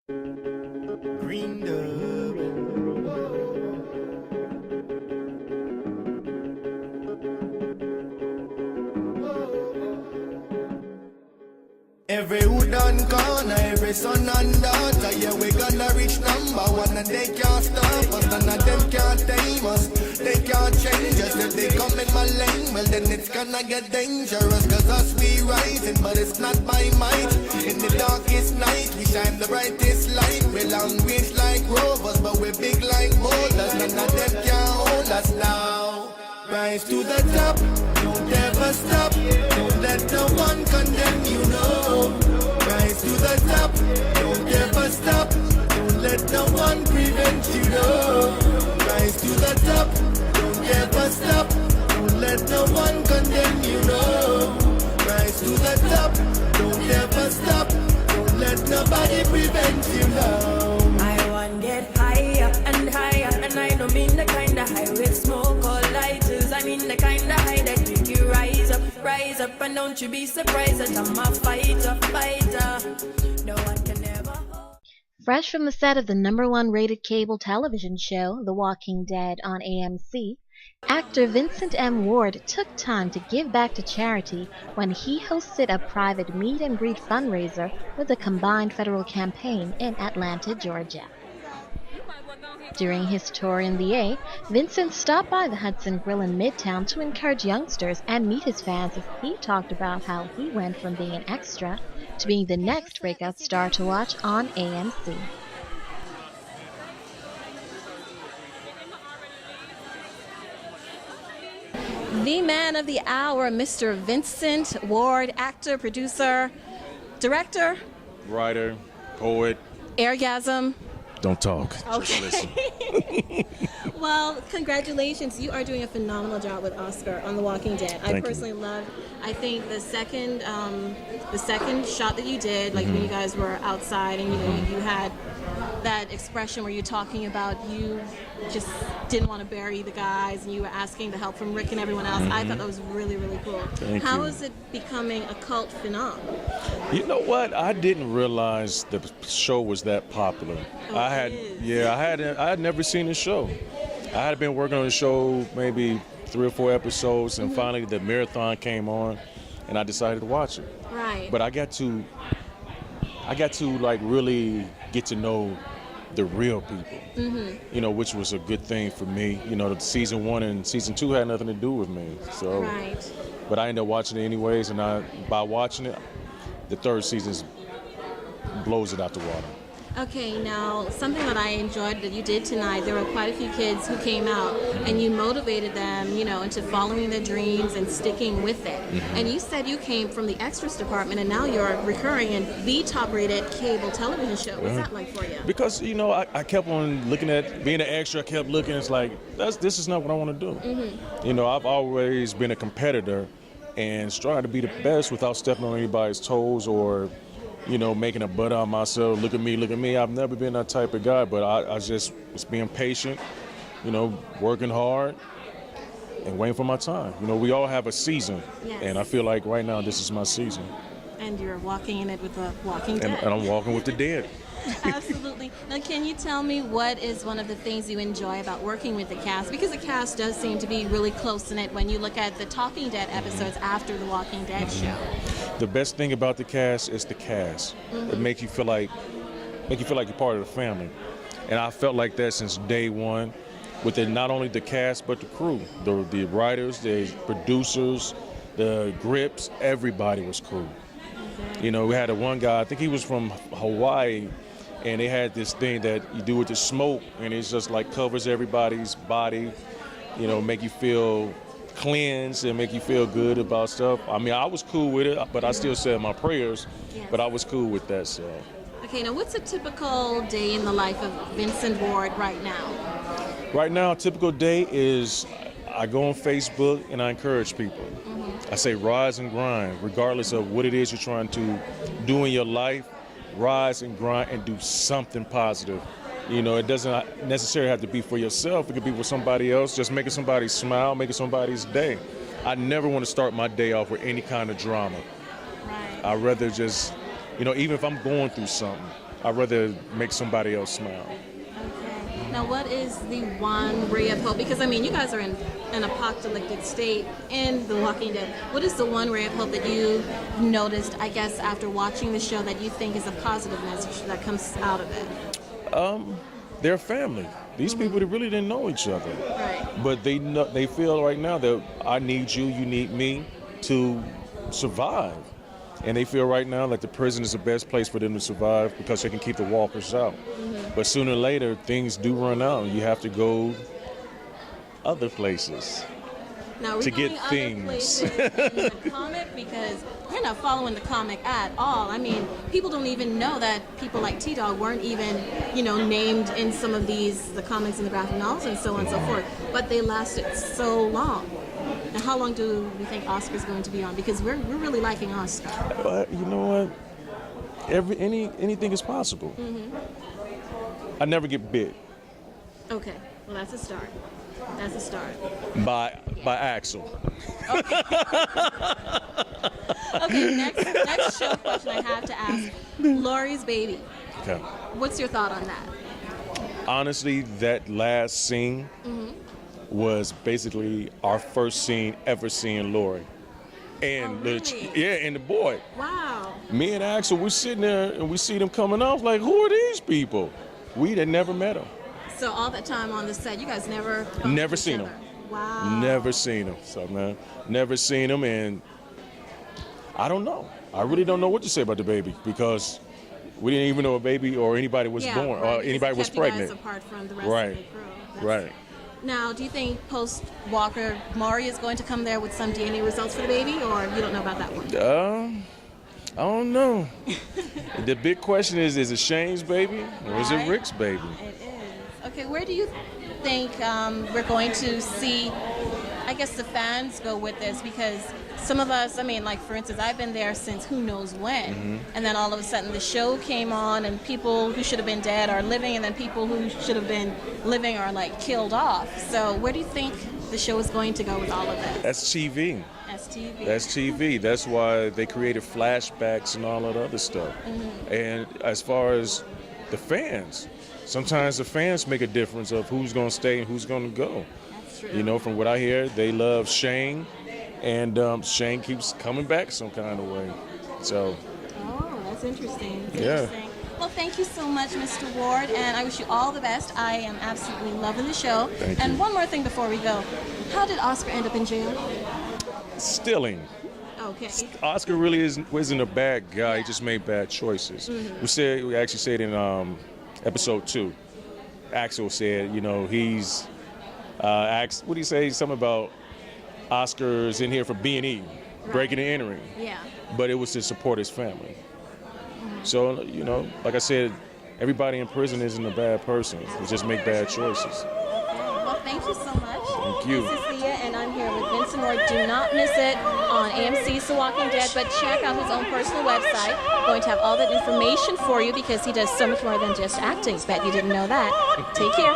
Green dub. Every hood and corner, every son and daughter, yeah, we gonna reach number one and they can't stop us, none of them can't tame us, they can't change us. If they come in my lane, well then it's gonna get dangerous, cause us we rising, but it's not by might. In the darkest night, we shine the brightest light. We long range like rovers, but we're big like boulders, none of them can hold us now. Rise to the top, don't ever stop, don't let no one condemn you, no. Rise to the top, don't ever stop, don't let no one prevent you, no. Rise to the top, don't ever stop, don't let no one condemn you, no. Rise to the top, don't ever stop, don't let nobody prevent you, no. I want get higher and higher, and I don't mean the kind of high with smoke or lighters. I mean the kind of high that make you rise up, and don't you be surprised that I'm a fighter. No one can ever hold. Fresh from the set of the #1 rated cable television show, The Walking Dead on AMC, actor Vincent M Ward took time to give back to charity when he hosted a private meet and greet fundraiser with a combined federal campaign in Atlanta, Georgia. During his tour in the A, Vincent stopped by the Hudson Grill in Midtown to encourage youngsters and meet his fans as he talked about how he went from being an extra to being the next breakout star to watch on AMC. The man of the hour, Mr. Vincent Ward, actor, producer, director, writer, poet. Orgasm. Don't talk. Okay. Just listen. Well, congratulations. You are doing a phenomenal job with Oscar on The Walking Dead. I personally loved, I think the second shot that you did, like when you guys were outside and you had that expression where you're talking about you just didn't want to bury the guys and you were asking the help from Rick and everyone else. I thought that was really, really cool. How is it becoming a cult phenomenon? You know what? I didn't realize the show was that popular. I had never seen the show. I had been working on the show maybe 3 or 4 episodes, and finally the marathon came on, and I decided to watch it. Right. But I got to like really get to know the real people, you know, which was a good thing for me. You know, season 1 and season 2 had nothing to do with me. So, right. But I ended up watching it anyways, and by watching it, the 3rd season blows it out the water. Okay, now something that I enjoyed that you did tonight, there were quite a few kids who came out and you motivated them, you know, into following their dreams and sticking with it. And you said you came from the extras department and now you're recurring in the top-rated cable television show. What's that like for you? Because, you know, I kept on looking at being an extra. I kept looking. It's like, this is not what I want to do. You know, I've always been a competitor and trying to be the best without stepping on anybody's toes or, you know, making a butt out of myself. Look at me. I've never been that type of guy, but I just was being patient, you know, working hard and waiting for my time. You know, we all have a season, and I feel like right now this is my season. And you're walking in it with the Walking Dead. And I'm walking with the dead. Absolutely. Now, can you tell me what is one of the things you enjoy about working with the cast? Because the cast does seem to be really close-knit when you look at the Talking Dead episodes after the Walking Dead show. The best thing about the cast is the cast. It makes you feel like you're part of the family. And I felt like that since day one, with not only the cast but the crew, the writers, the producers, the grips. Everybody was cool. You know, we had one guy, I think he was from Hawaii, and they had this thing that you do with the smoke, and it's just like covers everybody's body, you know, make you feel cleansed and make you feel good about stuff. I mean, I was cool with it, but I still said my prayers, but I was cool with that, so. Okay, now what's a typical day in the life of Vincent Ward right now? Right now, a typical day is I go on Facebook and I encourage people. I say rise and grind, regardless of what it is you're trying to do in your life. Rise and grind and do something positive. You know, it doesn't necessarily have to be for yourself. It could be for somebody else, just making somebody smile, making somebody's day. I never want to start my day off with any kind of drama. Right. I'd rather just, you know, even if I'm going through something, I'd rather make somebody else smile. Okay. Now, what is the one ray of hope? Because, I mean, you guys are in an apocalyptic state in The Walking Dead. What is the one ray of hope that you noticed, I guess, after watching the show that you think is a positive message that comes out of it? They're family. These people, they really didn't know each other. Right. But they feel right now that I need you, you need me to survive. And they feel right now like the prison is the best place for them to survive because they can keep the walkers out. But sooner or later, things do run out and you have to go other places. Now, to get other things. places in the comic, because we're not following the comic at all. I mean, people don't even know that people like T-Dog weren't even, named in some of the comics and the graphic novels and so on and so forth. But they lasted so long. Now, how long do we think Oscar's going to be on? Because we're really liking Oscar. But you know what? Anything is possible. I never get bit. Okay, well, that's a start. That's a start. By Axel. Okay, next show question I have to ask. Lori's baby. Okay. What's your thought on that? Honestly, that last scene was basically our first scene ever seeing Lori. And and the boy. Wow. Me and Axel, we're sitting there and we see them coming off like, who are these people? We had never met them. So all that time on the set, you guys never seen them. Wow. Never seen them. So man, never seen them, and I don't know. I really don't know what to say about the baby because we didn't even know a baby or anybody was born or anybody was pregnant. You guys apart from the rest Right. of the crew. Right. Now, do you think post-Walker, Maury is going to come there with some DNA results for the baby, or you don't know about that one? I don't know. The big question is it Shane's baby or is it Rick's baby? It is. Okay, where do you think we're going to see, I guess, the fans go with this? Because some of us, I mean, like, for instance, I've been there since who knows when. And then all of a sudden the show came on and people who should have been dead are living, and then people who should have been living are, like, killed off. So where do you think the show is going to go with all of that? That's TV. That's TV. That's TV. That's why they created flashbacks and all that other stuff. And as far as the fans, sometimes the fans make a difference of who's going to stay and who's going to go. That's true. You know, from what I hear, they love Shane, and Shane keeps coming back some kind of way. So. Oh, that's interesting. That's Yeah. interesting. Well, thank you so much, Mr. Ward, and I wish you all the best. I am absolutely loving the show. Thank and you. one more thing before we go. How did Oscar end up in jail? Stealing. Okay. Oscar really wasn't a bad guy. He just made bad choices. We actually said in episode 2, Axel said, he's what do you say? Something about Oscar's in here for B&E, breaking and entering. Yeah. But it was to support his family. So, like I said, everybody in prison isn't a bad person. They just make bad choices. Well, thank you so much. Thank you. This is Thia, and I'm here with Vincent Ward. Do not miss it on AMC's The Walking Dead, but check out his own personal website. Going to have all that information for you because he does so much more than just acting. Bet you didn't know that. Take care.